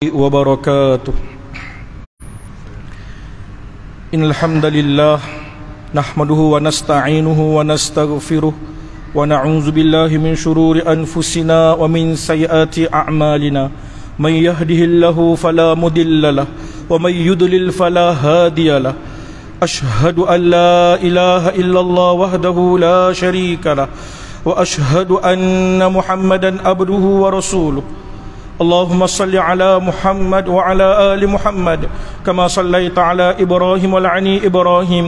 وبركاته. إن الحمد لله نحمده ونستعينه ونستغفره ونعوذ بالله من شرور أنفسنا ومن سيئات أعمالنا. من يهده الله فلا مضل له ومن يضلل فلا هادي له. أشهد أن لا إله إلا الله وحده لا شريك له وأشهد أن محمدا عبده ورسوله. اللهم صل على محمد وعلى آل محمد كما صليت على إبراهيم وعلى إبراهيم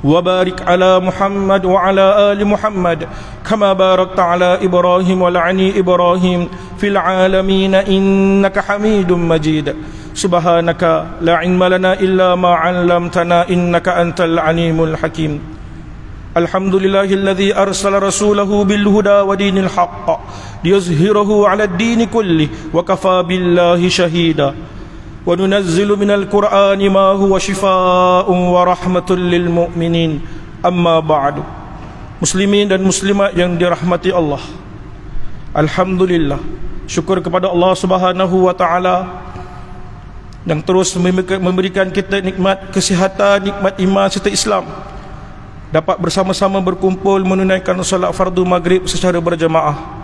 وبارك على محمد وعلى آل محمد كما باركت على إبراهيم وعلى إبراهيم في العالمين إنك حميد مجيد. سبحانك لا علم لنا إلا ما علمتنا إنك أنت العليم الحكيم. الحمد لله الذي أرسل رسوله بالهدى ودين الحق ليظهره على الدين كله وكفى بالله شهيدا. وننزل من القرآن ما هو شفاء ورحمة للمؤمنين. أما بعد. Muslimin dan muslimat yang dirahmati Allah, alhamdulillah, syukur kepada Allah Subhanahu wa taala yang terus memberikan kita nikmat kesihatan, nikmat iman serta Islam, dapat bersama-sama berkumpul menunaikan solat fardu maghrib secara berjamaah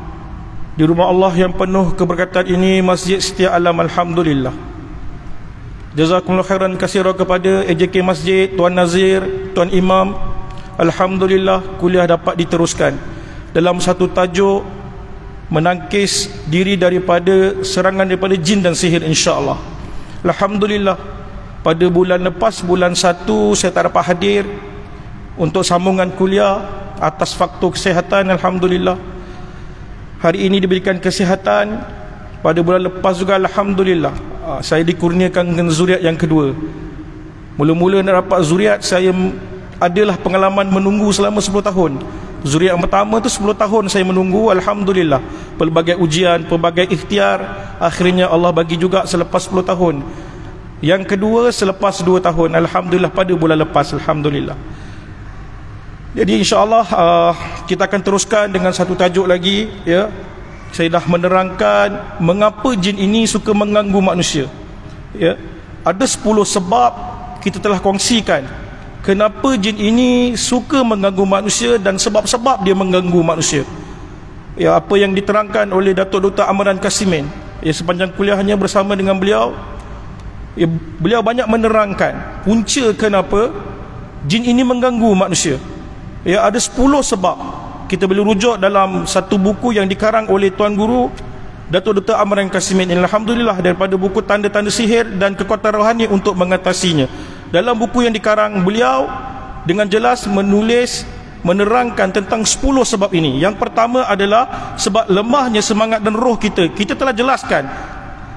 di rumah Allah yang penuh keberkatan ini, Masjid Setia Alam. Alhamdulillah. Jazakumullah khairan katsira kepada AJK Masjid, Tuan Nazir, Tuan Imam. Alhamdulillah, kuliah dapat diteruskan dalam satu tajuk menangkis diri daripada serangan daripada jin dan sihir, insya-Allah. Alhamdulillah, pada bulan lepas, bulan 1, saya tak dapat hadir untuk sambungan kuliah atas faktor kesihatan. Alhamdulillah, hari ini diberikan kesihatan. Pada bulan lepas juga alhamdulillah, saya dikurniakan dengan zuriat yang kedua. Mula-mula nak dapat zuriat, saya adalah pengalaman menunggu selama 10 tahun. Zuriat yang pertama tu 10 tahun saya menunggu. Alhamdulillah, pelbagai ujian, pelbagai ikhtiar, akhirnya Allah bagi juga selepas 10 tahun. Yang kedua selepas 2 tahun, alhamdulillah, pada bulan lepas. Alhamdulillah. Jadi insya-Allah kita akan teruskan dengan satu tajuk lagi, ya. Saya dah menerangkan mengapa jin ini suka mengganggu manusia, ya. Ada 10 sebab kita telah kongsikan kenapa jin ini suka mengganggu manusia dan sebab-sebab dia mengganggu manusia, ya. Apa yang diterangkan oleh Datuk Dr. Amran Kasimin, ya, sepanjang kuliahnya bersama dengan beliau, ya, beliau banyak menerangkan punca kenapa jin ini mengganggu manusia. Ya, ada 10 sebab. Kita boleh rujuk dalam satu buku yang dikarang oleh Tuan Guru Datuk Dr. Amran Kasimin. Alhamdulillah, daripada buku Tanda-Tanda Sihir dan Kekuatan Rohani untuk Mengatasinya. Dalam buku yang dikarang, beliau dengan jelas menerangkan tentang 10 sebab ini. Yang pertama adalah sebab lemahnya semangat dan roh kita. Kita telah jelaskan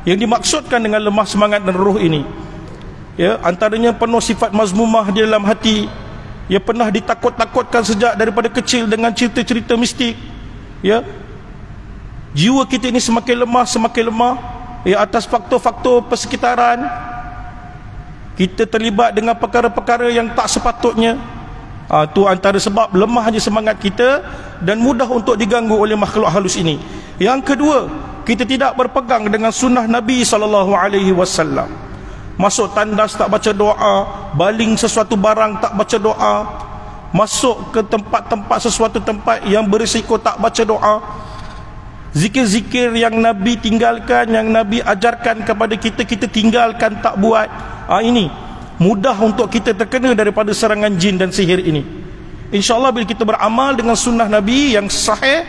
yang dimaksudkan dengan lemah semangat dan roh ini, ya, antaranya penuh sifat mazmumah di dalam hati. Ya, pernah ditakut-takutkan sejak daripada kecil dengan cerita-cerita mistik, ya. Jiwa kita ini semakin lemah, ya, atas faktor-faktor persekitaran. Kita terlibat dengan perkara-perkara yang tak sepatutnya. Itu antara sebab lemahnya semangat kita dan mudah untuk diganggu oleh makhluk halus ini. Yang kedua, kita tidak berpegang dengan sunnah Nabi SAW. Masuk tandas tak baca doa, baling sesuatu barang tak baca doa, masuk ke tempat-tempat sesuatu tempat yang berisiko tak baca doa. Zikir-zikir yang Nabi tinggalkan, yang Nabi ajarkan kepada kita, kita tinggalkan, tak buat. Ini mudah untuk kita terkena daripada serangan jin dan sihir ini. InsyaAllah bila kita beramal dengan sunnah Nabi yang sahih,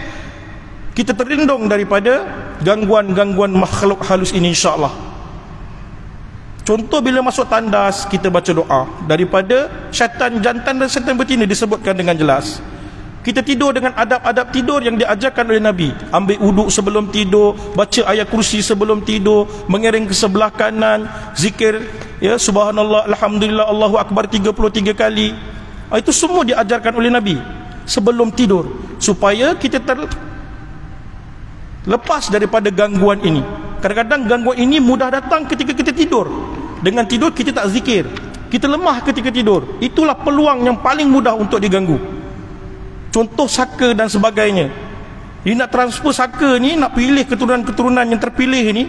kita terlindung daripada gangguan-gangguan makhluk halus ini, insyaAllah. Contoh, bila masuk tandas, kita baca doa daripada syaitan jantan dan syaitan betina, disebutkan dengan jelas. Kita tidur dengan adab-adab tidur yang diajarkan oleh Nabi. Ambil uduk sebelum tidur, baca ayat kursi sebelum tidur, mengiring ke sebelah kanan, zikir, ya, subhanallah, alhamdulillah, Allahu akbar 33 kali. Itu semua diajarkan oleh Nabi sebelum tidur, supaya kita lepas daripada gangguan ini. Kadang-kadang gangguan ini mudah datang ketika kita tidur. Dengan tidur kita tak zikir, kita lemah ketika tidur. Itulah peluang yang paling mudah untuk diganggu. Contoh saka dan sebagainya. Dia nak transfer saka ni, nak pilih keturunan-keturunan yang terpilih ni,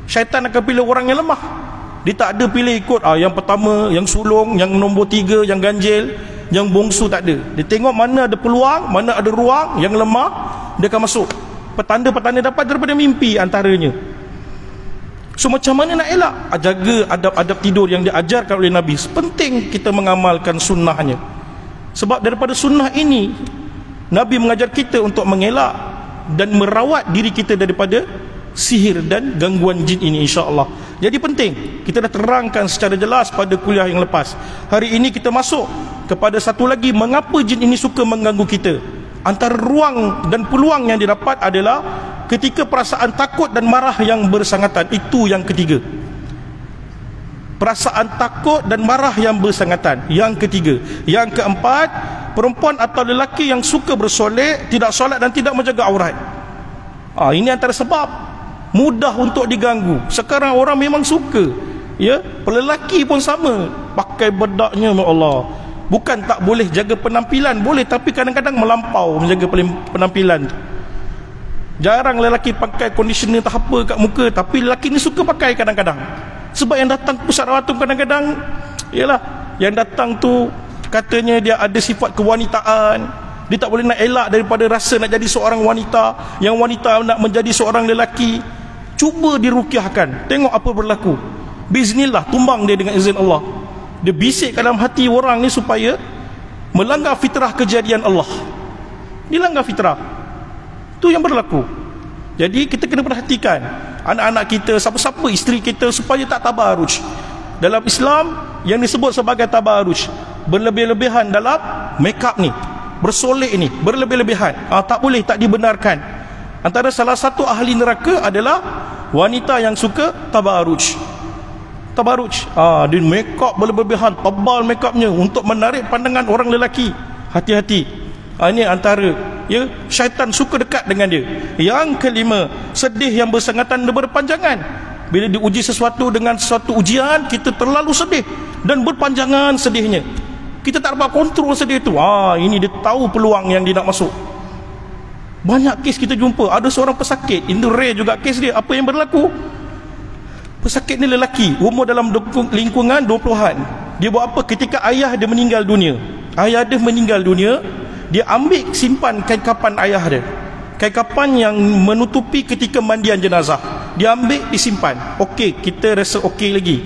Syaitan akan pilih orang yang lemah. Dia tak ada pilih ikut yang pertama, yang sulung, yang nombor 3, yang ganjil, yang bongsu, tak ada. Dia tengok mana ada peluang, mana ada ruang, yang lemah dia akan masuk. Petanda-petanda dapat daripada mimpi antaranya. So macam mana nak elak? Jaga adab-adab tidur yang diajarkan oleh Nabi. Penting kita mengamalkan sunnahnya. Sebab daripada sunnah ini Nabi mengajar kita untuk mengelak dan merawat diri kita daripada sihir dan gangguan jin ini, insya-Allah. Jadi penting, kita dah terangkan secara jelas pada kuliah yang lepas. Hari ini kita masuk kepada satu lagi, mengapa jin ini suka mengganggu kita. Antara ruang dan peluang yang didapat adalah ketika perasaan takut dan marah yang bersangatan. Itu yang ketiga. Perasaan takut dan marah yang bersangatan. Yang ketiga. Yang keempat, perempuan atau lelaki yang suka bersolek, tidak solat dan tidak menjaga aurat. Ini antara sebab mudah untuk diganggu. Sekarang orang memang suka, ya, lelaki pun sama, pakai bedaknya, ya Allah. Bukan tak boleh jaga penampilan, boleh, tapi kadang-kadang melampau menjaga penampilan. Jarang lelaki pakai conditioner tak apa kat muka, tapi lelaki ni suka pakai kadang-kadang. Sebab yang datang pusat rawat tu kadang-kadang, yalah, yang datang tu katanya dia ada sifat kewanitaan. Dia tak boleh nak elak daripada rasa nak jadi seorang wanita, yang wanita nak menjadi seorang lelaki. Cuba dirukiahkan, tengok apa berlaku. Biiznillah tumbang dia dengan izin Allah. Dia bisik dalam hati orang ni supaya melanggar fitrah kejadian Allah. Dia langgar fitrah. Tu yang berlaku. Jadi kita kena perhatikan anak-anak kita, siapa-siapa isteri kita, supaya tak tabaruj. Dalam Islam yang disebut sebagai tabaruj, berlebih-lebihan dalam make up ni, bersolek ni, berlebih-lebihan, tak boleh, tak dibenarkan. Antara salah satu ahli neraka adalah wanita yang suka tabaruj. Tabaruj, dia make up berlebihan, tebal make upnya untuk menarik pandangan orang lelaki. Hati-hati. Ini antara, ya, syaitan suka dekat dengan dia. Yang kelima, sedih yang bersangatan dan berpanjangan. Bila diuji sesuatu dengan sesuatu ujian, kita terlalu sedih dan berpanjangan sedihnya. Kita tak dapat kontrol sedih itu. Ini dia tahu peluang yang dia nak masuk. Banyak kes kita jumpa. Ada seorang pesakit, ini rare juga kes dia. Apa yang berlaku? Pesakit ni lelaki, umur dalam lingkungan 20-an. Dia buat apa ketika ayah dia meninggal dunia? Ayah dia meninggal dunia, dia ambil simpan kain kapan ayah dia. Kain kapan yang menutupi ketika mandian jenazah. Dia ambil, disimpan. Okey, kita rasa okey lagi.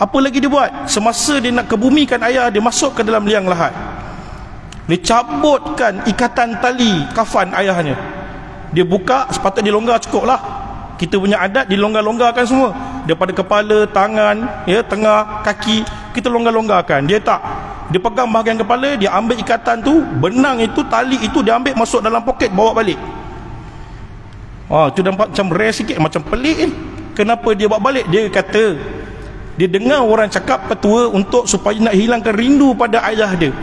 Apa lagi dia buat? Semasa dia nak kebumikan ayah, dia masuk ke dalam liang lahat. Dia cabutkan ikatan tali kafan ayahnya. Dia buka, sepatutnya dilonggar cukup lah. Kita punya adat dilonggar-longgarkan semua. Daripada kepala, tangan, ya, tengah, kaki, kita longgar-longgarkan. Dia tak. Dia pegang bahagian kepala, dia ambil ikatan tu, benang itu, tali itu dia ambil masuk dalam poket, bawa balik. Itu nampak macam rare sikit, macam pelik kan. Kenapa dia bawa balik? Dia kata dia dengar orang cakap petua untuk supaya nak hilangkan rindu pada ayah dia.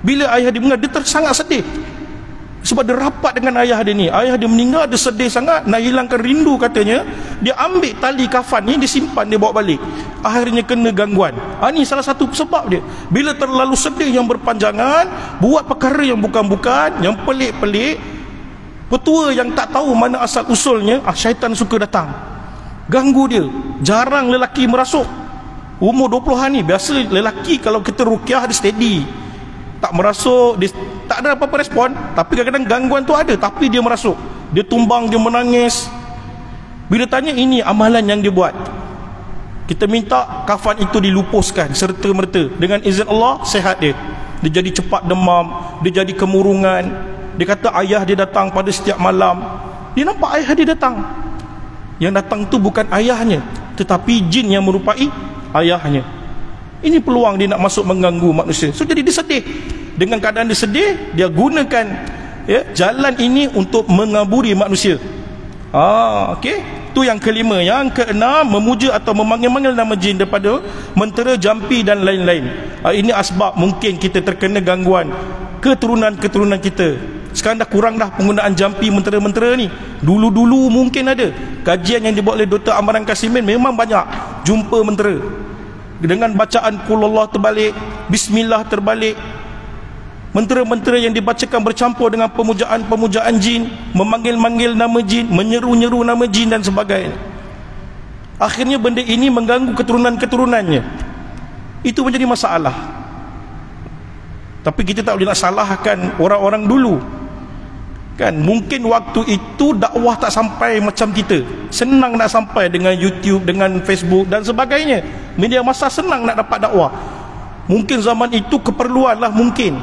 Bila ayah dia meninggal, dia sangat sedih. Sebab dia rapat dengan ayah dia ni. Ayah dia meninggal, dia sedih sangat, nak hilangkan rindu katanya. Dia ambil tali kafan ni, dia simpan, dia bawa balik. Akhirnya kena gangguan. Ni salah satu sebab dia. Bila terlalu sedih yang berpanjangan, buat perkara yang bukan-bukan, yang pelik-pelik, petua yang tak tahu mana asal usulnya, syaitan suka datang, ganggu dia. Jarang lelaki merasuk. Umur 20-an ni, biasa lelaki kalau kita rukiah dia steady, tak merasuk, dia tak ada apa-apa respon. Tapi kadang-kadang gangguan tu ada, tapi dia merasuk, dia tumbang, dia menangis. Bila tanya, ini amalan yang dia buat. Kita minta kafan itu dilupuskan serta-merta. Dengan izin Allah, sehat dia. Dia jadi cepat demam, dia jadi kemurungan. Dia kata ayah dia datang pada setiap malam. Dia nampak ayah dia datang. Yang datang tu bukan ayahnya, tetapi jin yang merupai ayahnya. Ini peluang dia nak masuk mengganggu manusia. So jadi dia sedih. Dengan keadaan dia sedih, dia gunakan, ya, jalan ini untuk mengaburi manusia. Okey. Tu yang kelima. Yang keenam, memuja atau memanggil-manggil nama jin daripada mentera, jampi dan lain-lain. Ini asbab mungkin kita terkena gangguan keturunan-keturunan kita. Sekarang dah kurang dah penggunaan jampi, mentera-mentera ni. Dulu-dulu mungkin ada. Kajian yang dibuat oleh Dr. Amaran Kasimin memang banyak jumpa mentera. Dengan bacaan Qul Allah terbalik, Bismillah terbalik. Mentera-mentera yang dibacakan bercampur dengan pemujaan-pemujaan jin, memanggil-manggil nama jin, menyeru-nyeru nama jin dan sebagainya. Akhirnya benda ini mengganggu keturunan-keturunannya. Itu menjadi masalah. Tapi kita tak boleh nak salahkan orang-orang dulu. Kan mungkin waktu itu dakwah tak sampai macam kita. Senang nak sampai dengan YouTube, dengan Facebook dan sebagainya. Media massa senang nak dapat dakwah. Mungkin zaman itu keperluan lah, mungkin.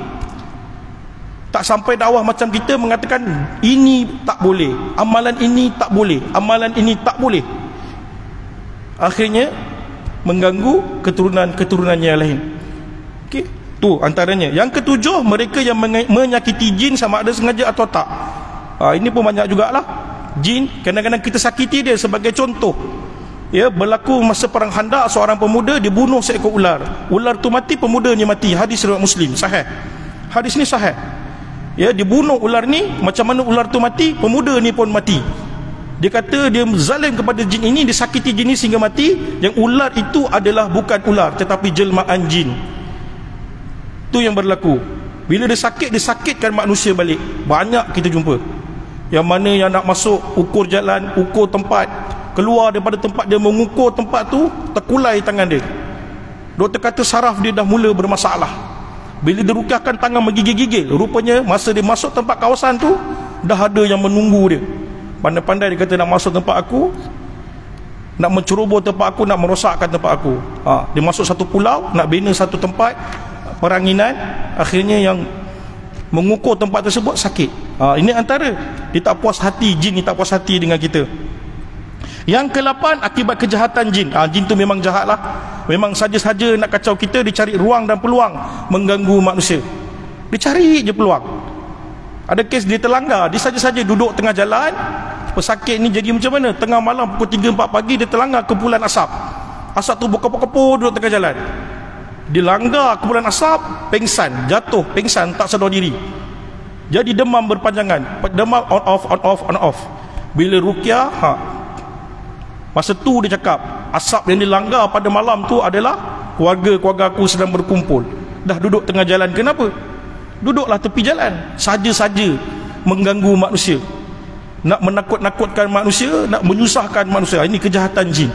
Tak sampai dakwah macam kita mengatakan ini tak boleh, amalan ini tak boleh, amalan ini tak boleh. Akhirnya mengganggu keturunan-keturunan yang lain. Okey, tu antaranya. Yang ketujuh, mereka yang menyakiti jin sama ada sengaja atau tak. Ini pun banyak jugalah. Jin, kadang-kadang kita sakiti dia. Sebagai contoh, ya, berlaku masa perang Khandaq, seorang pemuda dibunuh seekor ular. Ular tu mati, pemuda ni mati. Hadis riwayat Muslim, sahih. Hadis ni sahih. Ya, dibunuh ular ni, macam mana ular tu mati, pemuda ni pun mati. Dia kata dia zalim kepada jin ini, dia sakiti jin ini sehingga mati. Yang ular itu adalah bukan ular tetapi jelmaan jin. Tu yang berlaku. Bila dia sakit, dia sakitkan manusia balik. Banyak kita jumpa. Yang mana yang nak masuk, ukur jalan, ukur tempat, keluar daripada tempat dia mengukur tempat tu, terkulai tangan dia. Doktor kata saraf dia dah mula bermasalah. Bila dia rukyahkan tangan menggigil-gigil, rupanya masa dia masuk tempat kawasan tu, dah ada yang menunggu dia. Pandai-pandai dia kata nak masuk tempat aku, nak menceroboh tempat aku, nak merosakkan tempat aku. Dia masuk satu pulau, nak bina satu tempat peranginan. Akhirnya yang mengukur tempat tersebut sakit. Ini antara, dia tak puas hati, jin ni tak puas hati dengan kita. Yang ke-8, akibat kejahatan jin. Jin tu memang jahat lah. Memang saja-saja nak kacau kita, dia cari ruang dan peluang mengganggu manusia. Dia cari je peluang. Ada kes dia terlanggar, dia saja-saja duduk tengah jalan, pesakit ni jadi macam mana, tengah malam pukul 3-4 pagi dia terlanggar kumpulan asap. Asap tu berkepo-kepo duduk tengah jalan. Dia langgar kumpulan asap, pengsan, jatuh pengsan, tak sedar diri. Jadi demam berpanjangan, demam on off on off on off. Bila ruqyah, masa tu dia cakap, asap yang dilanggar pada malam tu adalah keluarga-keluarga aku sedang berkumpul. Dah duduk tengah jalan, kenapa? Duduklah tepi jalan, saja-saja mengganggu manusia, nak menakut-nakutkan manusia, nak menyusahkan manusia. Ini kejahatan jin.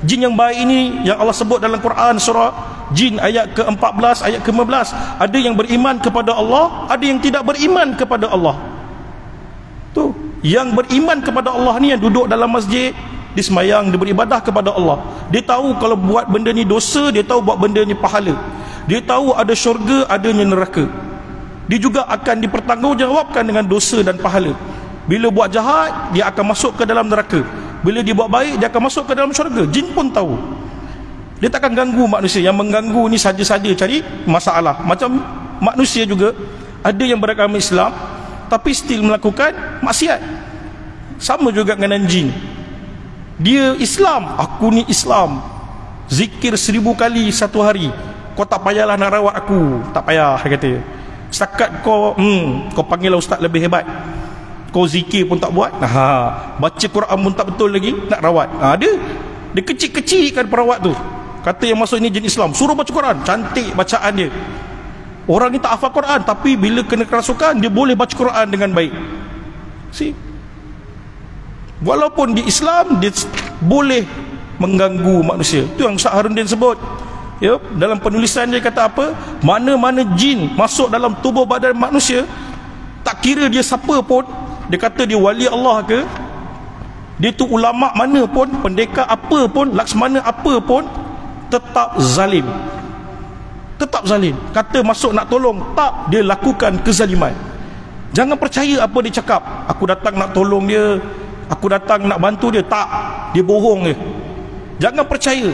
Jin yang baik ini yang Allah sebut dalam Quran surah Jin ayat ke-14, ayat ke-15. Ada yang beriman kepada Allah, ada yang tidak beriman kepada Allah. Tu, yang beriman kepada Allah ni yang duduk dalam masjid, dia semayang, dia beribadah kepada Allah. Dia tahu kalau buat benda ni dosa, dia tahu buat benda ni pahala. Dia tahu ada syurga, adanya neraka. Dia juga akan dipertanggungjawabkan dengan dosa dan pahala. Bila buat jahat, dia akan masuk ke dalam neraka. Bila dia buat baik, dia akan masuk ke dalam syurga. Jin pun tahu. Dia takkan ganggu manusia. Yang mengganggu ni saja-saja cari masalah. Macam manusia juga, ada yang beragama Islam tapi still melakukan maksiat. Sama juga dengan jin. Dia Islam, aku ni Islam, zikir 1000 kali satu hari, kau tak payahlah nak rawat aku. Tak payah, dia kata. Setakat kau panggil ustaz lebih hebat, kau zikir pun tak buat, baca Quran pun tak betul lagi, nak rawat. Dia kecil-kecilkan perawat tu. Kata yang masuk ini jin Islam, suruh baca Quran, cantik bacaan dia. Orang ni tak hafal Quran, tapi bila kena kerasukan, dia boleh baca Quran dengan baik. See? Walaupun di Islam, dia boleh mengganggu manusia. Itu yang Ustaz Harudin sebut. Ya, dalam penulisan dia kata apa? Mana-mana jin masuk dalam tubuh badan manusia, tak kira dia siapa pun, dia kata dia wali Allah ke, dia tu ulama mana pun, pendekar apa pun, laksamana apa pun, tetap zalim. Tetap zalim. Kata masuk nak tolong, tak, dia lakukan kezaliman. Jangan percaya apa dia cakap. Aku datang nak tolong dia, aku datang nak bantu dia, tak, dia bohong je. Jangan percaya.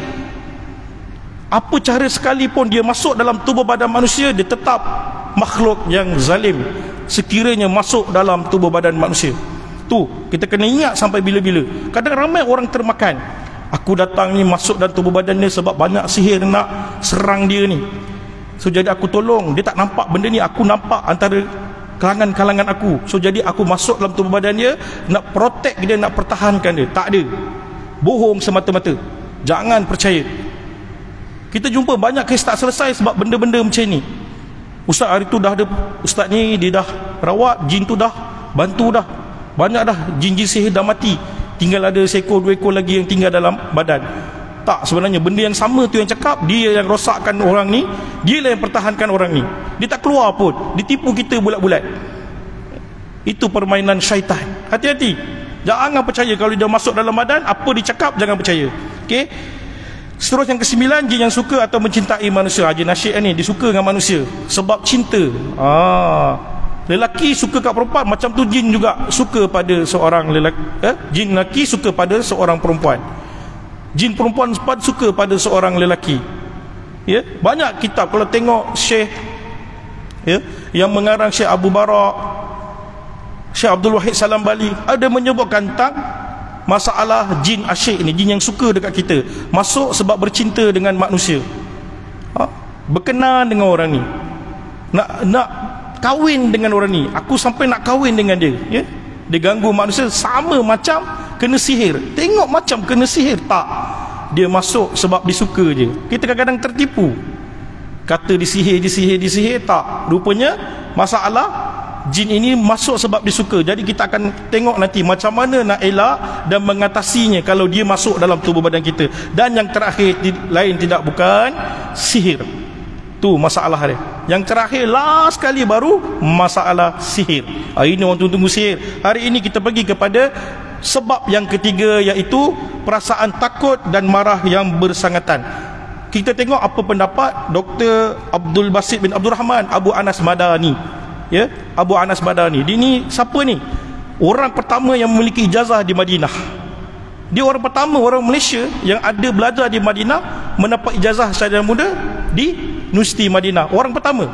Apa cara sekalipun dia masuk dalam tubuh badan manusia, dia tetap makhluk yang zalim sekiranya masuk dalam tubuh badan manusia. Tu kita kena ingat sampai bila-bila. Kadang ramai orang termakan, aku datang ni masuk dalam tubuh badan dia sebab banyak sihir nak serang dia ni, so jadi aku tolong. Dia tak nampak benda ni, aku nampak antara kalangan-kalangan aku, so jadi aku masuk dalam tubuh badan dia, nak protect dia, nak pertahankan dia. Tak ada, bohong semata-mata. Jangan percaya. Kita jumpa banyak kes tak selesai sebab benda-benda macam ni. Ustaz hari tu dah ada, ustaz ni dia dah rawat, jin tu dah bantu dah, banyak dah, jin-jin sihir dah mati. tinggal ada seekor 2 ekor lagi yang tinggal dalam badan. Tak, sebenarnya benda yang sama tu yang cakap, dia yang rosakkan orang ni, dia lah yang pertahankan orang ni. Dia tak keluar pun, ditipu kita bulat-bulat. Itu permainan syaitan. Hati-hati, jangan percaya kalau dia masuk dalam badan, apa dia cakap jangan percaya. Okey. Seterusnya yang ke-9, jin yang suka atau mencintai manusia. Jin asyik ni, dia suka dengan manusia sebab cinta. Lelaki suka kat perempuan, macam tu jin juga suka pada seorang lelaki. Jin lelaki suka pada seorang perempuan. Jin perempuan suka pada seorang lelaki. Ya, banyak kitab kalau tengok Syekh, ya, yang mengarang Syekh Abu Barak, Syekh Abdul Wahid Salam Bali, ada menyebutkan tentang masalah jin asyik ni, jin yang suka dekat kita, masuk sebab bercinta dengan manusia, berkenan dengan orang ni, nak kahwin dengan orang ni. Aku sampai nak kahwin dengan dia, ya? Dia ganggu manusia sama macam kena sihir. Tengok macam kena sihir, tak, dia masuk sebab disuka je. Kita kadang-kadang tertipu, kata disihir, tak, rupanya masalah jin ini masuk sebab disuka. Jadi kita akan tengok nanti macam mana nak elak dan mengatasinya kalau dia masuk dalam tubuh badan kita. Dan yang terakhir lain tidak bukan sihir. Tu masalah dia. Yang terakhir last sekali baru masalah sihir. Hari ini orang tunggu sihir. Hari ini kita pergi kepada sebab yang ketiga, iaitu perasaan takut dan marah yang bersangatan. Kita tengok apa pendapat Dr. Abdul Basit bin Abdul Rahman Abu Anas Madani. Ya, Abu Anas Madani. Dia ni siapa ni? Orang pertama yang memiliki ijazah di Madinah. Dia orang pertama, orang Malaysia yang ada belajar di Madinah, mendapat ijazah secara muda di Universiti Madinah. Orang pertama.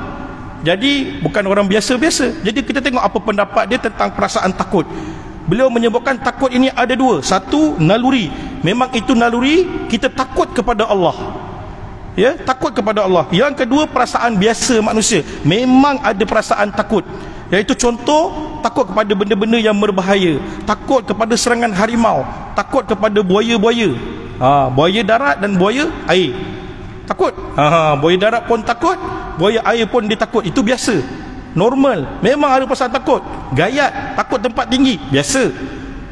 Jadi bukan orang biasa-biasa. Jadi kita tengok apa pendapat dia tentang perasaan takut. Beliau menyebutkan takut ini ada 2. Satu, naluri. Memang itu naluri, kita takut kepada Allah. Ya, takut kepada Allah. Yang kedua, perasaan biasa manusia. Memang ada perasaan takut, iaitu contoh, takut kepada benda-benda yang berbahaya, takut kepada serangan harimau, takut kepada buaya-buaya, buaya darat dan buaya air. Takut. Buaya darat pun takut, buaya air pun dia takut. Itu biasa, normal. Memang ada perasaan takut. Gayat, takut tempat tinggi, biasa.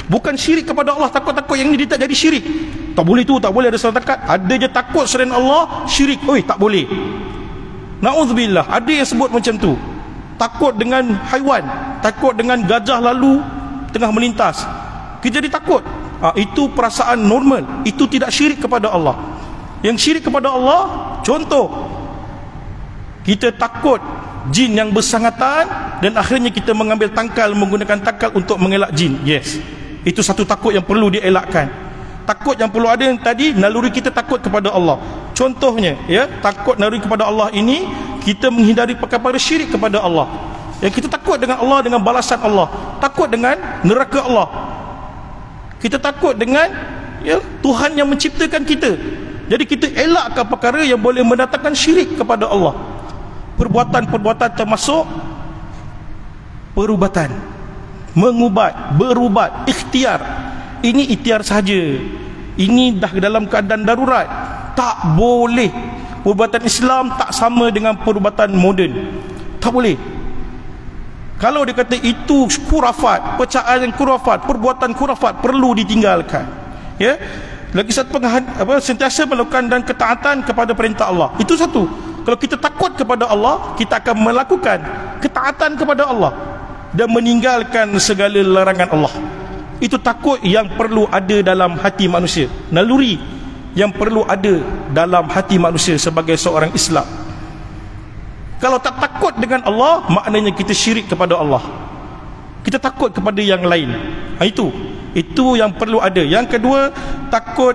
Bukan syirik kepada Allah. Takut-takut yang ni dia tak jadi syirik. Tak boleh tu, tak boleh ada salah takat. Ada je takut selain Allah, syirik. Oi, tak boleh. Na'udzubillah. Ada yang sebut macam tu. Takut dengan haiwan, takut dengan gajah lalu tengah melintas, kita jadi takut. Itu perasaan normal. Itu tidak syirik kepada Allah. Yang syirik kepada Allah, contoh, kita takut jin yang bersangatan dan akhirnya kita mengambil tangkal, menggunakan tangkal untuk mengelak jin. Yes, itu satu takut yang perlu dielakkan. Takut yang perlu ada yang tadi, naluri kita takut kepada Allah. Contohnya, ya, takut naluri kepada Allah ini, kita menghindari perkara syirik kepada Allah. Yang kita takut dengan Allah, dengan balasan Allah, takut dengan neraka Allah, kita takut dengan, ya, Tuhan yang menciptakan kita. Jadi kita elakkan perkara yang boleh mendatangkan syirik kepada Allah. Perbuatan-perbuatan termasuk perubatan, mengubat, berubat, ikhtiar. Ini ikhtiar sahaja. Ini dah dalam keadaan darurat. Tak boleh. Perubatan Islam tak sama dengan perubatan moden. Tak boleh. Kalau dia kata itu khurafat, percayaan khurafat, perbuatan khurafat, perlu ditinggalkan. Ya. Lagi satu, sentiasa melakukan dan ketaatan kepada perintah Allah. Itu satu. Kalau kita takut kepada Allah, kita akan melakukan ketaatan kepada Allah dan meninggalkan segala larangan Allah. Itu takut yang perlu ada dalam hati manusia, naluri yang perlu ada dalam hati manusia sebagai seorang Islam. Kalau tak takut dengan Allah, maknanya kita syirik kepada Allah. Kita takut kepada yang lain. Itu yang perlu ada. Yang kedua, takut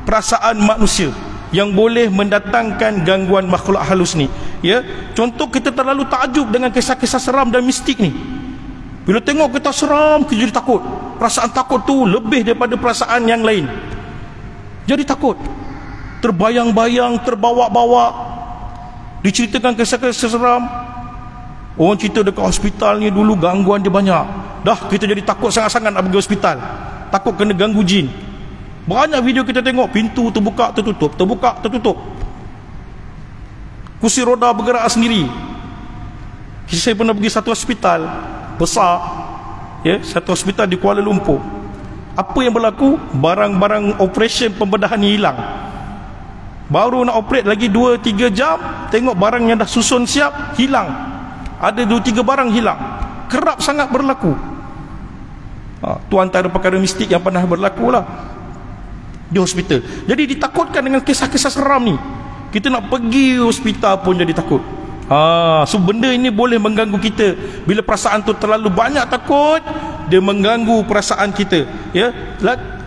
perasaan manusia yang boleh mendatangkan gangguan makhluk halus ni. Ya, contoh, kita terlalu takjub dengan kisah-kisah seram dan mistik ni. Bila tengok kita seram, kita jadi takut. Perasaan takut tu lebih daripada perasaan yang lain. Jadi takut, terbayang-bayang, terbawa-bawa. Diceritakan kisah-kisah seram. Orang cerita dekat hospital ni dulu gangguan dia banyak. Dah kita jadi takut sangat-sangat nak pergi hospital. Takut kena ganggu jin. Banyak video kita tengok, pintu terbuka tertutup, terbuka tertutup, kursi roda bergerak sendiri. Saya pernah pergi satu hospital besar, ya, satu hospital di Kuala Lumpur. Apa yang berlaku? Barang-barang operation pembedahan ni hilang. Baru nak operate lagi 2-3 jam, tengok barang yang dah susun siap hilang. Ada 2-3 barang hilang. Kerap sangat berlaku. Tu antara perkara mistik yang pernah berlaku lah di hospital. Jadi ditakutkan dengan kisah-kisah seram ni. Kita nak pergi hospital pun jadi takut. So benda ini boleh mengganggu kita. Bila perasaan tu terlalu banyak takut, dia mengganggu perasaan kita. Ya,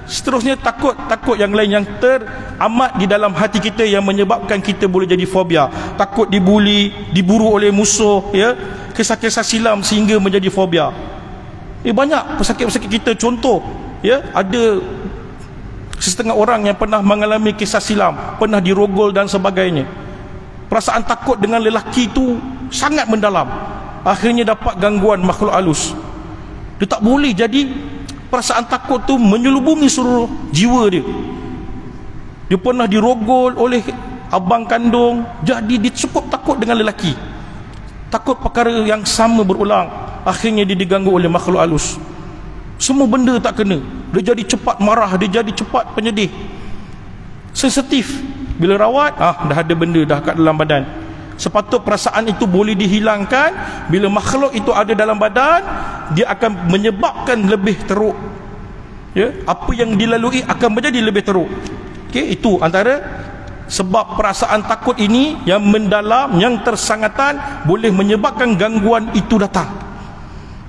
seterusnya takut yang lain yang teramat di dalam hati kita, yang menyebabkan kita boleh jadi fobia. Takut dibuli, diburu oleh musuh, ya, kisah-kisah silam sehingga menjadi fobia. Banyak pesakit-pesakit kita. Contoh, ya, ada setengah orang yang pernah mengalami kisah silam, pernah dirogol dan sebagainya. Perasaan takut dengan lelaki itu sangat mendalam. Akhirnya dapat gangguan makhluk halus. Dia tak boleh, jadi perasaan takut tu menyelubungi seluruh jiwa dia. Dia pernah dirogol oleh abang kandung, jadi dia cukup takut dengan lelaki. Takut perkara yang sama berulang. Akhirnya dia diganggu oleh makhluk halus. Semua benda tak kena. Dia jadi cepat marah, dia jadi cepat penyedih, sensitif. Bila rawat, dah ada benda dah kat dalam badan. Sepatut perasaan itu boleh dihilangkan. Bila makhluk itu ada dalam badan, dia akan menyebabkan lebih teruk, ya, apa yang dilalui akan menjadi lebih teruk. Okey, itu antara sebab perasaan takut ini yang mendalam, yang tersangatan, boleh menyebabkan gangguan itu datang.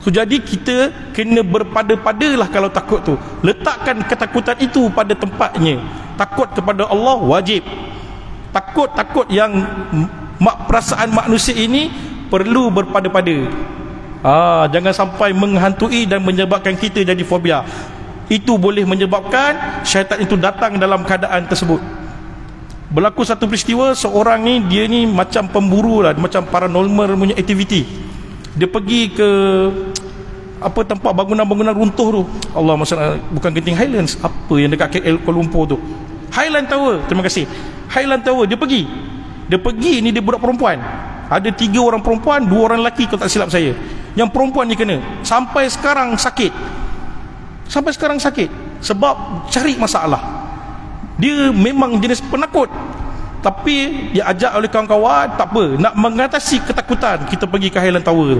Jadi kita kena berpada-padalah kalau takut tu. Letakkan ketakutan itu pada tempatnya. Takut kepada Allah wajib. Takut yang perasaan manusia ini perlu berpada-pada. Jangan sampai menghantui dan menyebabkan kita jadi fobia. Itu boleh menyebabkan syaitan itu datang dalam keadaan tersebut. Berlaku satu peristiwa, seorang ni, dia ni macam pemburu lah, macam paranormal punya aktiviti. Dia pergi ke tempat bangunan-bangunan runtuh tu. Allah, masalah bukan Genting Highlands, apa yang dekat KL Kuala Lumpur tu, Highland Tower. Terima kasih, Highland Tower. Dia pergi ni, dia budak perempuan. Ada 3 orang perempuan, 2 orang lelaki kalau tak silap saya. Yang perempuan ni kena sampai sekarang sakit. Sebab cari masalah. Dia memang jenis penakut, tapi dia ajak oleh kawan-kawan, tak apa, nak mengatasi ketakutan, kita pergi ke Highland Tower.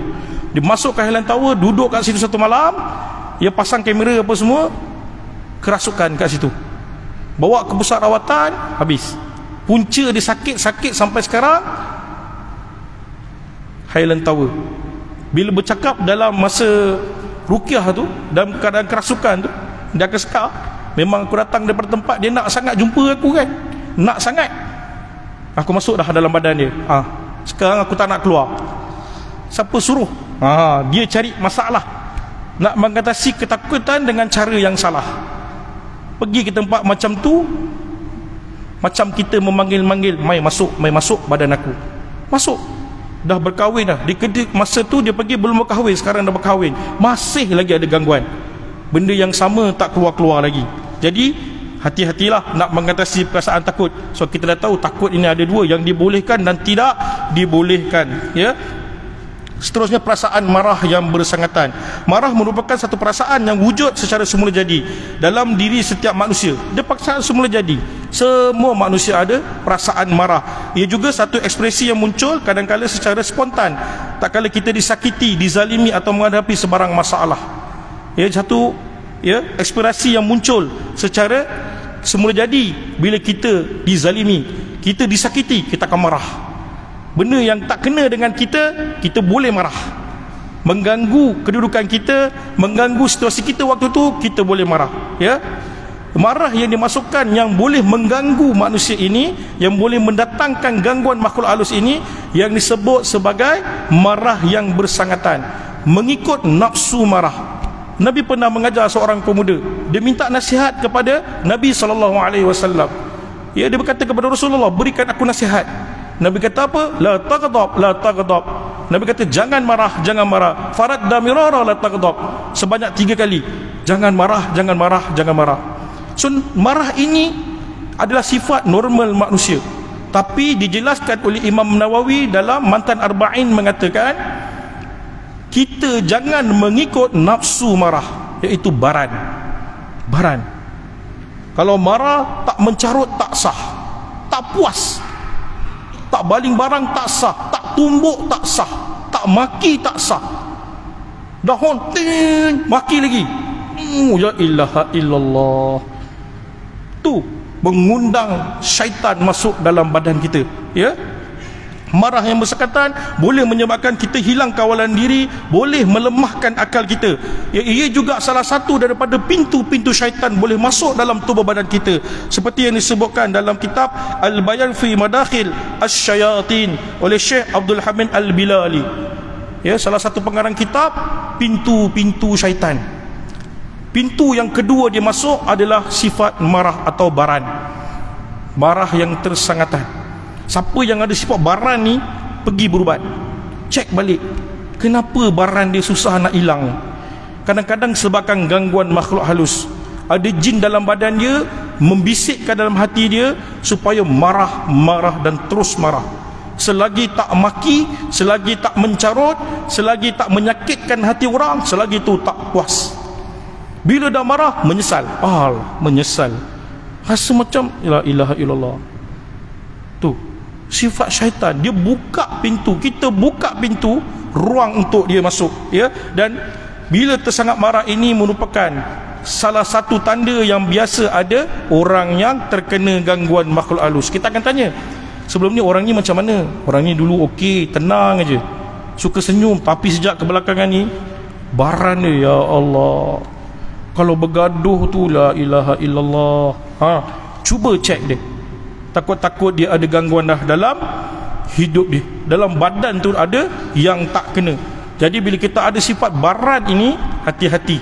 Dia masuk ke Highland Tower, duduk kat situ satu malam. Dia pasang kamera apa semua, kerasukan kat situ. Bawa ke pusat rawatan, habis. Punca dia sakit sampai sekarang. Highland Tower. Bila bercakap dalam masa ruqyah tu, dalam keadaan kerasukan tu, dia akan sekar. Memang aku datang daripada tempat, dia nak sangat jumpa aku kan. Nak sangat. Aku masuk dah dalam badan dia. Sekarang aku tak nak keluar. Siapa suruh? Dia cari masalah, nak mengatasi ketakutan dengan cara yang salah. Pergi ke tempat macam tu, macam kita memanggil-manggil, mai masuk badan aku. Masuk. Dah berkahwin dah. Masa tu dia pergi belum berkahwin, sekarang dah berkahwin. Masih lagi ada gangguan. Benda yang sama tak keluar-keluar lagi. Jadi hati-hatilah nak mengatasi perasaan takut. So kita dah tahu takut ini ada 2, yang dibolehkan dan tidak dibolehkan, ya. Seterusnya perasaan marah yang bersangatan. Marah merupakan satu perasaan yang wujud secara semula jadi dalam diri setiap manusia. Dia perasaan semula jadi. Semua manusia ada perasaan marah. Ia juga satu ekspresi yang muncul kadang-kadang secara spontan, tak kala kita disakiti, dizalimi atau menghadapi sebarang masalah. Satu ekspresi yang muncul secara semula jadi. Bila kita dizalimi, kita disakiti, kita akan marah. Benda yang tak kena dengan kita, kita boleh marah. Mengganggu kedudukan kita, mengganggu situasi kita waktu tu, kita boleh marah, ya. Marah yang dimasukkan, yang boleh mengganggu manusia ini, yang boleh mendatangkan gangguan makhluk halus ini, yang disebut sebagai marah yang bersangatan, mengikut nafsu marah. Nabi pernah mengajar seorang pemuda. Dia minta nasihat kepada Nabi SAW. Dia berkata kepada Rasulullah, berikan aku nasihat. Nabi kata apa? La taghdab, la taghdab. Nabi kata jangan marah, jangan marah. Faradda mirara la taghdab. Sebanyak 3 kali. Jangan marah, jangan marah, jangan marah. So marah ini adalah sifat normal manusia. Tapi dijelaskan oleh Imam Nawawi dalam Mantan Arba'in mengatakan, kita jangan mengikut nafsu marah, iaitu baran. baran. Kalau marah, tak mencarut tak sah, tak puas, tak baling barang tak sah, tak tumbuk tak sah, tak maki tak sah. Dah honting, maki lagi. Ya ilaha illallah. Tu mengundang syaitan masuk dalam badan kita, ya. Marah yang bersangkutan boleh menyebabkan kita hilang kawalan diri, boleh melemahkan akal kita. Ia juga salah satu daripada pintu-pintu syaitan boleh masuk dalam tubuh badan kita, seperti yang disebutkan dalam kitab Al-Bayan fi Madakhil Asy-Syayatin oleh Syekh Abdul Hamid Al-Bilali. Ya, salah satu pengarang kitab pintu-pintu syaitan. Pintu yang kedua dia masuk adalah sifat marah atau baran. Marah yang tersangatan. Siapa yang ada sifat baran ni, pergi berubat, cek balik kenapa baran dia susah nak hilang. Kadang-kadang sebabkan gangguan makhluk halus. Ada jin dalam badan dia membisikkan dalam hati dia supaya marah dan terus marah. Selagi tak maki, selagi tak mencarut, selagi tak menyakitkan hati orang, selagi tu tak puas. Bila dah marah, menyesal. Menyesal. Rasa macam la ilaha illallah. Tu sifat syaitan. Dia buka pintu, kita buka pintu ruang untuk dia masuk, ya. Dan bila tersangat marah ini merupakan salah satu tanda yang biasa ada orang yang terkena gangguan makhluk halus. Kita akan tanya, sebelum ni orang ni macam mana? Orang ni dulu okey, tenang aja, suka senyum, tapi sejak kebelakangan ni baran dia, ya Allah, kalau bergaduh tu la ilaha illallah. Cuba cek dia. Takut-takut dia ada gangguan dah dalam hidup dia, dalam badan tu ada yang tak kena. Jadi bila kita ada sifat baran ini, hati-hati,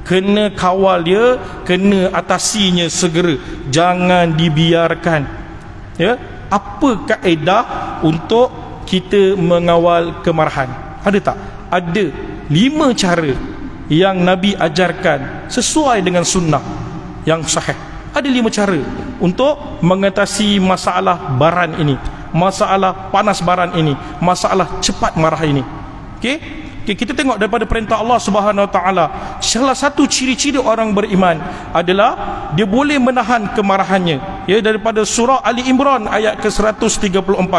kena kawal dia, kena atasinya segera, jangan dibiarkan, ya. Apa kaedah untuk kita mengawal kemarahan? Ada tak? Ada 5 cara yang Nabi ajarkan sesuai dengan sunnah yang sahih. Ada 5 cara untuk mengatasi masalah baran ini, masalah panas baran ini, masalah cepat marah ini. Okey, kita tengok daripada perintah Allah Subhanahu Wa Taala. Salah satu ciri-ciri orang beriman adalah dia boleh menahan kemarahannya, ya, daripada surah Ali Imran ayat ke-134.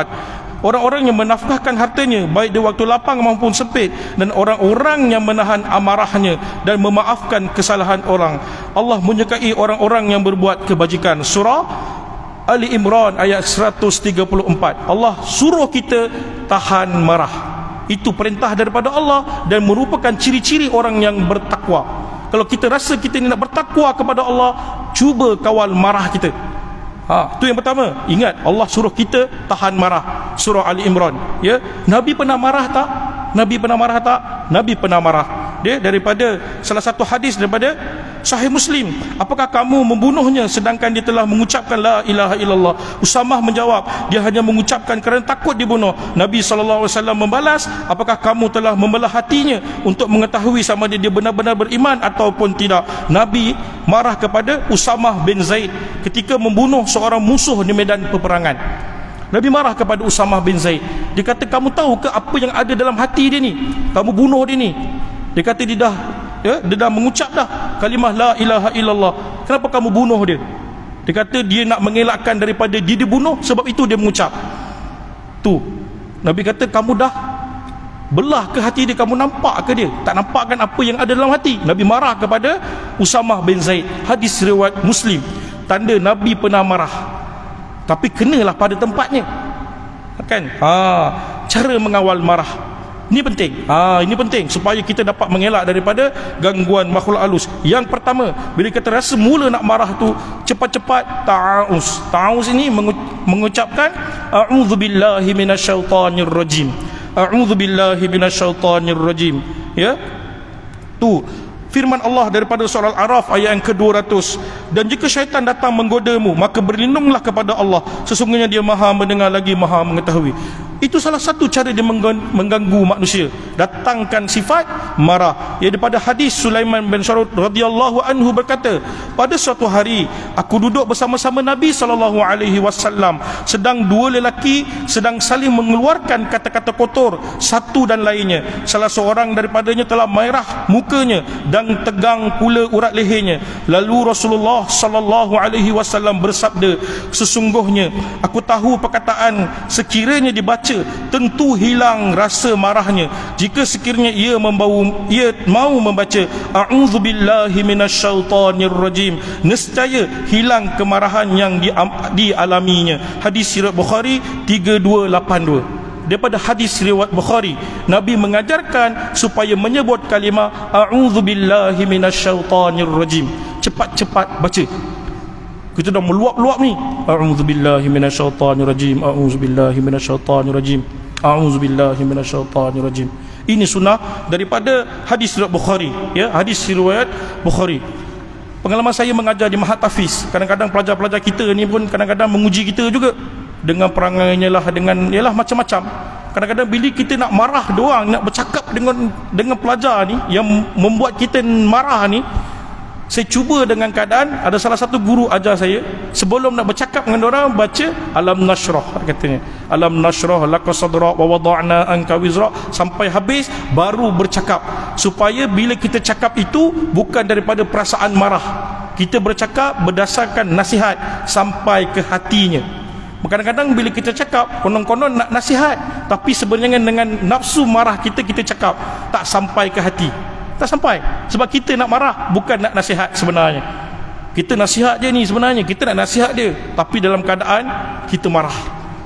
Orang-orang yang menafkahkan hartanya baik di waktu lapang maupun sempit, dan orang-orang yang menahan amarahnya dan memaafkan kesalahan orang, Allah menyukai orang-orang yang berbuat kebajikan. Surah Ali Imran ayat 134. Allah suruh kita tahan marah. Itu perintah daripada Allah dan merupakan ciri-ciri orang yang bertakwa. Kalau kita rasa kita ni nak bertakwa kepada Allah, cuba kawal marah kita. Tu yang pertama. Ingat, Allah suruh kita tahan marah. Surah Ali Imran, ya. Nabi pernah marah tak? Nabi pernah marah tak? Nabi pernah marah. Dia daripada salah satu hadis daripada Sahih Muslim, apakah kamu membunuhnya sedangkan dia telah mengucapkan la ilaha illallah? Usamah menjawab, dia hanya mengucapkan kerana takut dibunuh. Nabi SAW membalas, apakah kamu telah membelah hatinya untuk mengetahui sama dia benar-benar beriman ataupun tidak? Nabi marah kepada Usamah bin Zaid ketika membunuh seorang musuh di medan peperangan. Nabi marah kepada Usamah bin Zaid. Dia kata, kamu tahu ke apa yang ada dalam hati dia ni? Kamu bunuh dia ni. Dia kata dia dah mengucap dah kalimah la ilaha illallah. Kenapa kamu bunuh dia? Dia kata dia nak mengelakkan daripada dia dibunuh, sebab itu dia mengucap. Tu Nabi kata, kamu dah belah ke hati dia, kamu nampak ke dia? Tak nampak kan apa yang ada dalam hati? Nabi marah kepada Usamah bin Zaid. Hadis riwayat Muslim. Tanda Nabi pernah marah, tapi kenalah pada tempatnya, kan? Cara mengawal marah ini penting. Ini penting supaya kita dapat mengelak daripada gangguan makhluk halus. Yang pertama, bila kita rasa mula nak marah tu, cepat-cepat ta'awuz. Ta'awuz ini mengucapkan a'udzubillahi minasyaitonir rajim. A'udzubillahi minasyaitonir rajim. Ya. Tu firman Allah daripada surah Al-A'raf ayat yang ke-200. Dan jika syaitan datang menggodamu, maka berlindunglah kepada Allah. Sesungguhnya dia Maha mendengar lagi Maha mengetahui. Itu salah satu cara dia mengganggu manusia, datangkan sifat marah. Ya, daripada hadis Sulaiman bin Syarud radhiyallahu anhu berkata, pada suatu hari aku duduk bersama-sama Nabi SAW, sedang dua lelaki sedang saling mengeluarkan kata-kata kotor satu dan lainnya. Salah seorang daripadanya telah merah mukanya dan tegang pula urat lehernya. Lalu Rasulullah SAW bersabda, sesungguhnya aku tahu perkataan sekiranya dibaca tentu hilang rasa marahnya. Jika sekiranya ia mau membaca a'udzubillahi minasyaitonir rajim, nescaya hilang kemarahan yang dialaminya. Hadis riwayat Bukhari 3282. Daripada hadis riwayat Bukhari, Nabi mengajarkan supaya menyebut kalimah a'udzubillahi minasyaitonir rajim. Cepat-cepat baca. Kita dah meluap-luap ni. A'udzubillahi minasyaitonir rajim. A'udzubillahi minasyaitonir rajim. A'udzubillahi minasyaitonir rajim. Ini sunnah daripada hadis riwayat Bukhari, ya, hadis riwayat Bukhari. Pengalaman saya mengajar di Mahat Tafiz, kadang-kadang pelajar-pelajar kita ni pun kadang-kadang menguji kita juga dengan perangainya lah, dengan yalah macam-macam. Kadang-kadang bila kita nak marah doang, nak bercakap dengan pelajar ni yang membuat kita marah ni, saya cuba dengan keadaan, ada salah satu guru ajar saya, sebelum nak bercakap dengan orang, baca alam nashrah, katanya alam nashrah laka sadra wa wada'na anka wizra, sampai habis baru bercakap, supaya bila kita cakap itu bukan daripada perasaan marah, kita bercakap berdasarkan nasihat sampai ke hatinya. Kadang-kadang bila kita cakap konon-konon nak nasihat, tapi sebenarnya dengan nafsu marah kita cakap tak sampai ke hati. Tak sampai, sebab kita nak marah, bukan nak nasihat sebenarnya. Kita nasihat je ni sebenarnya, kita nak nasihat dia, tapi dalam keadaan kita marah.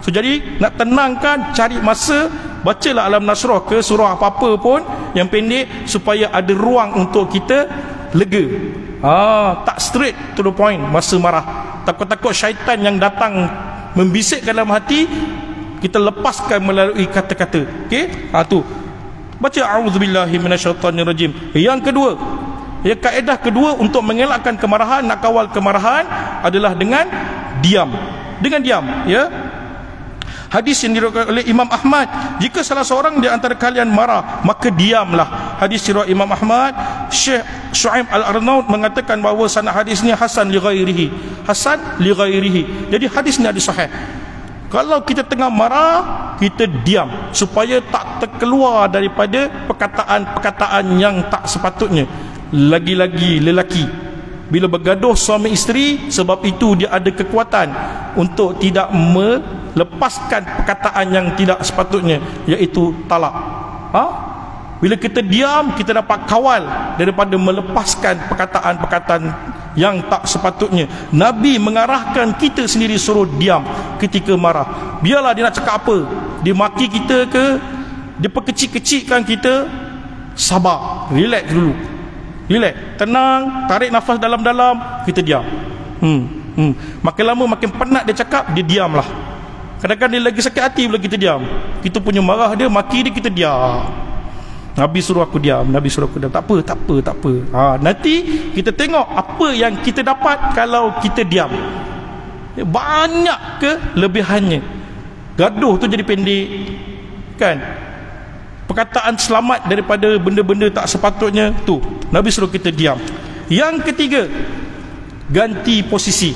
So jadi nak tenangkan, cari masa, bacalah alam nasrah ke surah apa-apa pun yang pendek, supaya ada ruang untuk kita lega. Tak straight to the point masa marah. Takut-takut syaitan yang datang membisikkan dalam hati, kita lepaskan melalui kata-kata. Okey, tu baca a'udzubillahi minasyaitonirrajim. Yang kedua, ya, kaedah kedua untuk mengelakkan kemarahan, nak kawal kemarahan adalah dengan diam. Dengan diam, ya. Hadis yang diriwayatkan oleh Imam Ahmad, jika salah seorang di antara kalian marah, maka diamlah. Hadis riwayat Imam Ahmad. Syekh Syuaib Al-Arnaud mengatakan bahawa sanad hadis ni hasan li ghairihi. Hasan li ghairihi. Jadi hadis ni hadis sahih. Kalau kita tengah marah, kita diam supaya tak terkeluar daripada perkataan-perkataan yang tak sepatutnya. Lagi-lagi lelaki bila bergaduh suami isteri, sebab itu dia ada kekuatan untuk tidak melepaskan perkataan yang tidak sepatutnya, iaitu talak. Bila kita diam, kita dapat kawal daripada melepaskan perkataan-perkataan yang tak sepatutnya. Nabi mengarahkan kita sendiri suruh diam ketika marah. Biarlah dia nak cakap apa, dia maki kita ke, dia perkecil-kecilkan kita, sabar, relax dulu. Relax, tenang, tarik nafas dalam-dalam, kita diam. Makin lama makin penat dia cakap, dia diamlah. Kadang-kadang dia lagi sakit hati bila kita diam. Kita punya marah dia, maki dia, kita diam. Nabi suruh aku diam, Nabi suruh aku diam. Tak apa. Nanti kita tengok apa yang kita dapat kalau kita diam. Banyak kelebihannya. Gaduh tu jadi pendek, kan? Perkataan selamat daripada benda-benda tak sepatutnya tu, Nabi suruh kita diam. Yang ketiga, ganti posisi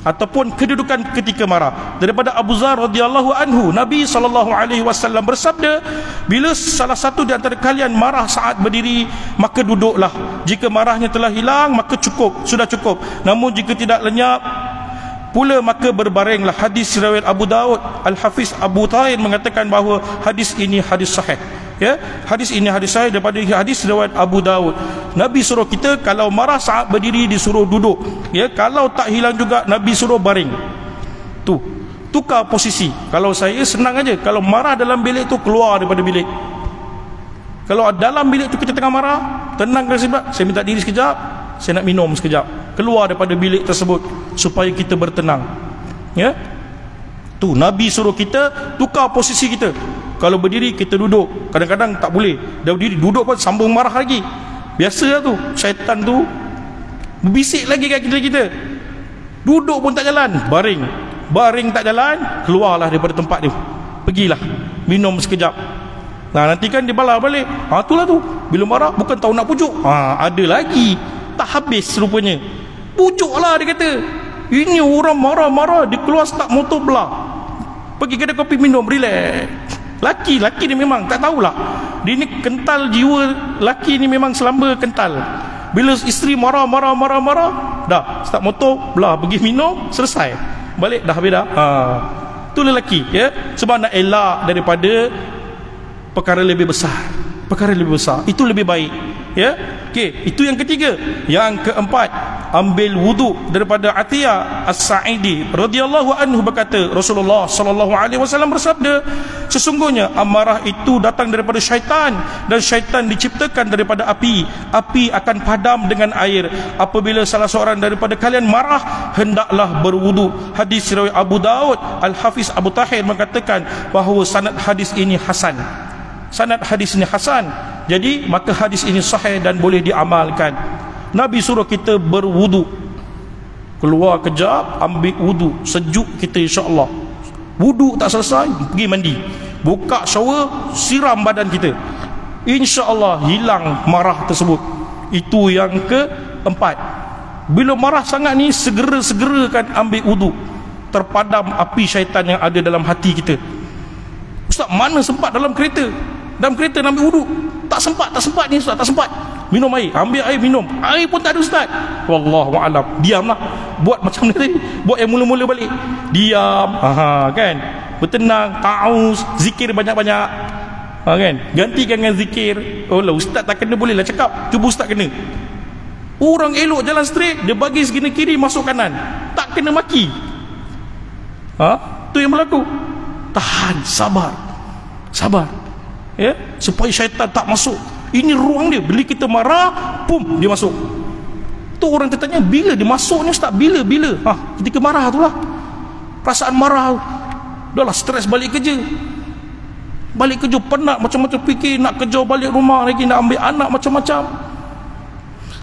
ataupun kedudukan ketika marah. Daripada Abu Dzar radhiyallahu anhu, Nabi SAW bersabda, bila salah satu di antara kalian marah saat berdiri, maka duduklah. Jika marahnya telah hilang, maka sudah cukup. Namun jika tidak lenyap pula, maka berbaringlah. Hadis riwayat Abu Daud. Al-Hafiz Abu Tahir mengatakan bahawa hadis ini hadis sahih. Ya, hadis ini hadis sahih daripada hadis riwayat Abu Daud. Nabi suruh kita kalau marah saat berdiri disuruh duduk. Ya, kalau tak hilang juga Nabi suruh baring. Tu, tukar posisi. Kalau saya senang aja, kalau marah dalam bilik tu, keluar daripada bilik. Kalau dalam bilik tu kita tengah marah, tenangkan sebab saya minta diri sekejap, saya nak minum sekejap, keluar daripada bilik tersebut supaya kita bertenang. Ya, tu Nabi suruh kita tukar posisi kita. Kalau berdiri kita duduk, kadang-kadang tak boleh, dah berdiri duduk pun sambung marah lagi. Biasa lah tu, syaitan tu berbisik lagi kat kita. Duduk pun tak jalan, baring tak jalan, keluarlah daripada tempat dia, Pergilah, minum sekejap. Nah, nanti kan dia bala balik. Itulah tu. Bila marah, bukan tahu nak pujuk. Ada lagi. Tak habis rupanya. Pujuklah dia kata. Ini orang marah-marah, dia keluar start motor belah. Pergi kedai kopi minum, relax. Laki ni memang tak tahulah. Dia ni kental jiwa, laki ni memang selamba kental. Bila isteri marah, dah start motor belah, pergi minum, selesai. Balik dah habis dah. Tu lelaki, ya. Sebab nak elak daripada perkara lebih besar. Itu lebih baik, ya. Okey, itu yang ketiga. Yang keempat, ambil wudu daripada Atiyah As-Sa'idi radhiyallahu anhu berkata, Rasulullah sallallahu alaihi wasallam bersabda, sesungguhnya amarah itu datang daripada syaitan, dan syaitan diciptakan daripada api. Api akan padam dengan air. Apabila salah seorang daripada kalian marah, hendaklah berwudu. Hadis riwayat Abu Daud. Al-Hafiz Abu Tahir mengatakan bahawa sanad hadis ini hasan. Jadi maka hadis ini sahih dan boleh diamalkan. Nabi suruh kita berwudu. Keluar kejap, ambil wudu. Sejuk kita insya-Allah. Wudu tak selesai, pergi mandi. Buka shower, siram badan kita. Insya-Allah hilang marah tersebut. Itu yang keempat. Bila marah sangat ni, segera-segerakan ambil wudu. Terpadam api syaitan yang ada dalam hati kita. Ustaz, mana sempat dalam kereta nak ambil wudu? Tak sempat ni Ustaz, tak sempat. Minum air, ambil air minum. Air pun tak ada Ustaz. Wallahu a'lam. Diamlah. Buat macam ni tadi. Buat yang mula-mula balik. Diam. Kan? Bertenang, ta'awuz, zikir banyak-banyak. Kan? Gantikan dengan zikir. Oh lah, Ustaz tak kena, boleh lah cakap. Cuba Ustaz kena. Orang elok jalan straight, dia bagi segini kiri, masuk kanan. Tak kena maki. Tu yang berlaku. Tahan, sabar. Ya, supaya syaitan tak masuk. Ini ruang dia. Bila kita marah, pum, dia masuk. Tu orang tertanya, bila dia masuk ni Ustaz? Bila? Ketika marah tu lah. Perasaan marah. Dah lah, stres balik kerja, penat macam-macam fikir, nak kerja balik rumah lagi, nak ambil anak macam-macam.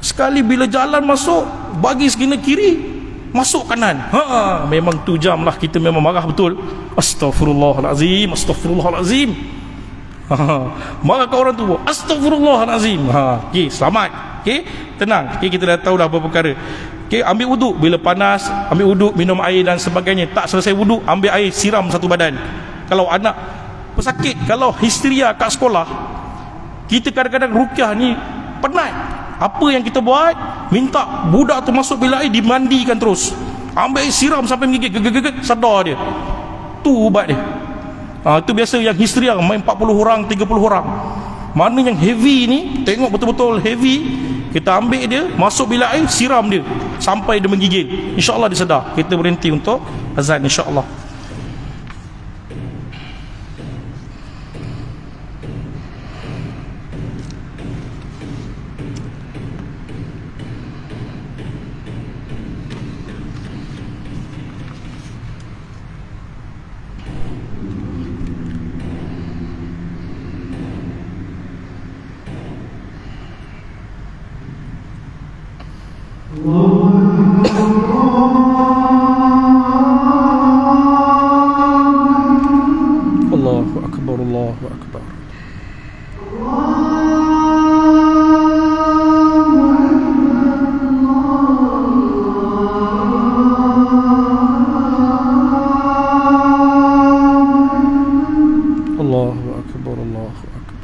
Sekali bila jalan masuk, bagi segini kiri, masuk kanan. Memang tu jam lah kita memang marah betul. Astaghfirullahalazim. Marah ke orang tu, astaghfirullahalazim. Okey, selamat. Okey, tenang. Okey, kita dah tahu dah beberapa perkara. Okey, ambil wudu. Bila panas, ambil wudu, minum air dan sebagainya. Tak selesai wudu, ambil air, siram satu badan. Kalau anak pesakit, kalau histeria kat sekolah, kita kadang-kadang rukyah ni penat. Apa yang kita buat? Minta budak tu masuk bilik air, dimandikan terus. Ambil air, siram sampai menggigit, sedar dia. Tu ubat dia. Itu biasa yang histeria, main 40 orang, 30 orang. Mana yang heavy ni, tengok betul-betul heavy, kita ambil dia, masuk bilik air, siram dia sampai dia menggigil. InsyaAllah dia sedar. Kita berhenti untuk azan insyaAllah. Allahu Akbar, Allahu Akbar. Allahu Akbar, Allahu Akbar.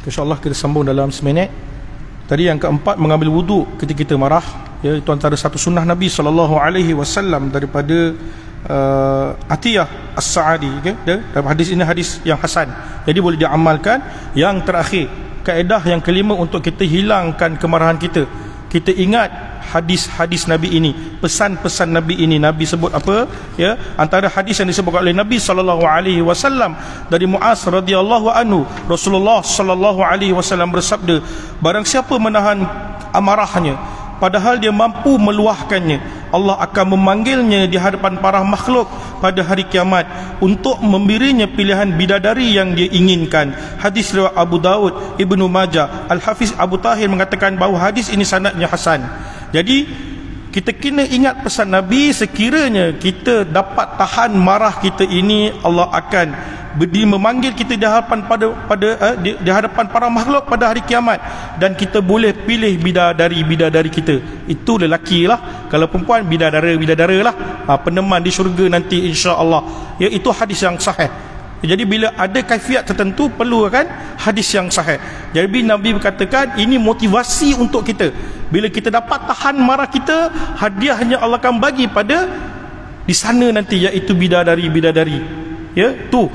InsyaAllah kita sambung dalam seminit. Tadi yang keempat, mengambil wuduk ketika kita marah, ya, itu antara satu sunnah Nabi SAW daripada Atiyah As-Sa'adi, okay? Dalam hadis ini hadis yang hasan, jadi boleh diamalkan. Yang terakhir, kaedah yang kelima untuk kita hilangkan kemarahan kita, kita ingat hadis-hadis Nabi ini, pesan-pesan Nabi ini. Nabi sebut apa, ya? Antara hadis yang disebutkan oleh Nabi SAW dari Muaz radhiyallahu anhu, Rasulullah SAW bersabda, barang siapa menahan amarahnya padahal dia mampu meluahkannya, Allah akan memanggilnya di hadapan para makhluk pada hari kiamat untuk memberinya pilihan bidadari yang dia inginkan. Hadis riwayat Abu Daud, Ibnu Majah. Al-Hafiz Abu Tahir mengatakan bahawa hadis ini sanadnya hasan. Jadi kita kena ingat pesan Nabi, sekiranya kita dapat tahan marah kita ini, Allah akan memanggil kita di hadapan di hadapan para makhluk pada hari kiamat, dan kita boleh pilih bidadari kita. Itu lelaki lah, kalau perempuan bidadara lah, peneman di syurga nanti insya-Allah. Ya, itu hadis yang sahih. Jadi bila ada kaifiat tertentu, perlu kan hadis yang sahih. Jadi Nabi berkatakan ini motivasi untuk kita. Bila kita dapat tahan marah kita, hadiahnya Allah akan bagi pada di sana nanti, iaitu bidadari. Ya, tu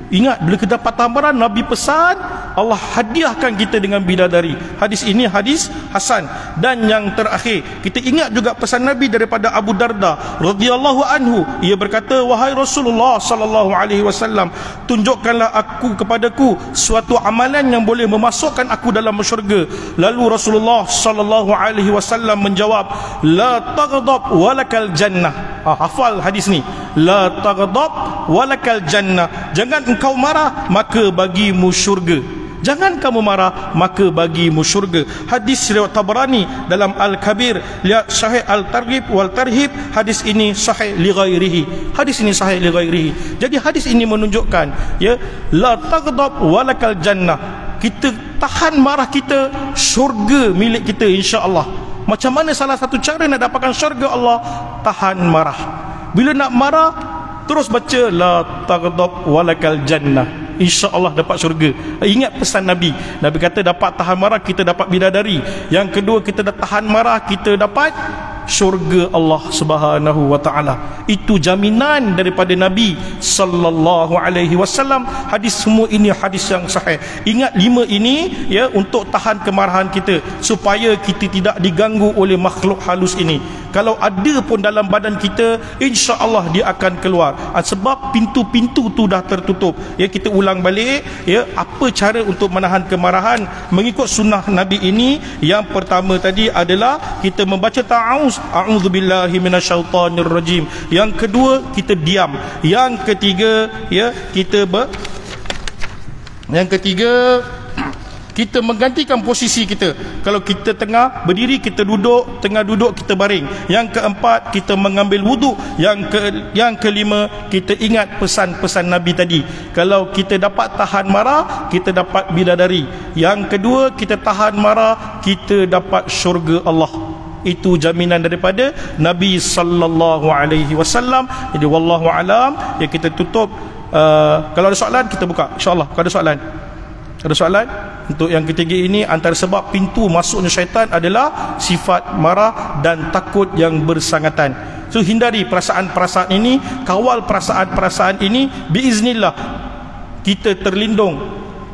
ingat, bila kita dapat tahan, Nabi pesan Allah hadiahkan kita dengan bidadari. Hadis ini hadis hasan. Dan yang terakhir, kita ingat juga pesan Nabi daripada Abu Darda radhiyallahu anhu. Ia berkata, wahai Rasulullah sallallahu alaihi wasallam, tunjukkanlah kepadaku suatu amalan yang boleh memasukkan aku dalam syurga. Lalu Rasulullah sallallahu alaihi wasallam menjawab, la taghdab walakal jannah. Hafal hadis ni, la taghdab walakal jannah. Jangan engkau marah, maka bagimu syurga. Jangan kamu marah, maka bagimu syurga. Hadis riwayat Tabarani dalam Al-Kabir, lihat Sahih Al-Targhib wal Tarhib. Hadis ini sahih li ghairihi. Hadis ini sahih li ghairihi. Jadi hadis ini menunjukkan, ya, la taghdab walakal jannah. Kita tahan marah kita, syurga milik kita insya-Allah. Macam mana salah satu cara nak dapatkan syurga Allah? Tahan marah. Bila nak marah, terus baca la taghdab walakal jannah, insya-Allah dapat syurga. Ingat pesan Nabi. Nabi kata dapat tahan marah, kita dapat bidadari. Yang kedua, kita dah tahan marah, kita dapat syurga Allah Subhanahu wa taala. Itu jaminan daripada Nabi sallallahu alaihi wasallam. Hadis semua ini hadis yang sahih. Ingat 5 ini, ya, untuk tahan kemarahan kita supaya kita tidak diganggu oleh makhluk halus ini. Kalau ada pun dalam badan kita, insya-Allah dia akan keluar. Sebab pintu-pintu tu dah tertutup. Ya, kita ulang balik, ya, apa cara untuk menahan kemarahan mengikut sunnah Nabi ini. Yang pertama tadi adalah kita membaca ta'awuz, a'udzubillahi minasyaitonir rajim. Yang kedua, kita diam. Yang ketiga, ya, kita menggantikan posisi kita. Kalau kita tengah berdiri, kita duduk, tengah duduk kita baring. Yang keempat, kita mengambil wuduk. Yang kelima, kita ingat pesan-pesan Nabi tadi. Kalau kita dapat tahan marah, kita dapat bidadari. Yang kedua, kita tahan marah, kita dapat syurga Allah. Itu jaminan daripada Nabi sallallahu alaihi wasallam. Jadi wallahu alam. Ya, kita tutup. Kalau ada soalan, kita buka insya-Allah. Kalau ada soalan, untuk yang ketiga ini, antara sebab pintu masuknya syaitan adalah sifat marah dan takut yang bersangatan. So hindari perasaan-perasaan ini, kawal perasaan-perasaan ini, biiznillah kita terlindung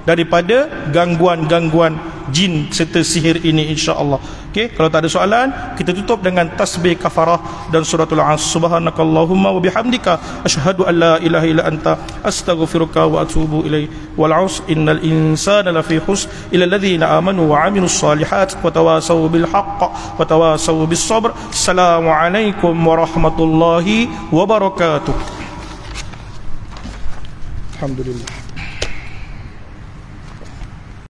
daripada gangguan-gangguan jin serta sihir ini insya-Allah. Okey, kalau tak ada soalan, kita tutup dengan tasbih kafarah dan suratul As. Subhanakallahumma wa bihamdika asyhadu an la ilaha illa anta astaghfiruka wa atubu ilaik. Wal 'us innal insana lafi khusr illa alladhina amanu wa 'amilus solihat wa tawasaw bil haqq wa tawasaw bis sabr. Assalamualaikum warahmatullahi wabarakatuh. Alhamdulillah.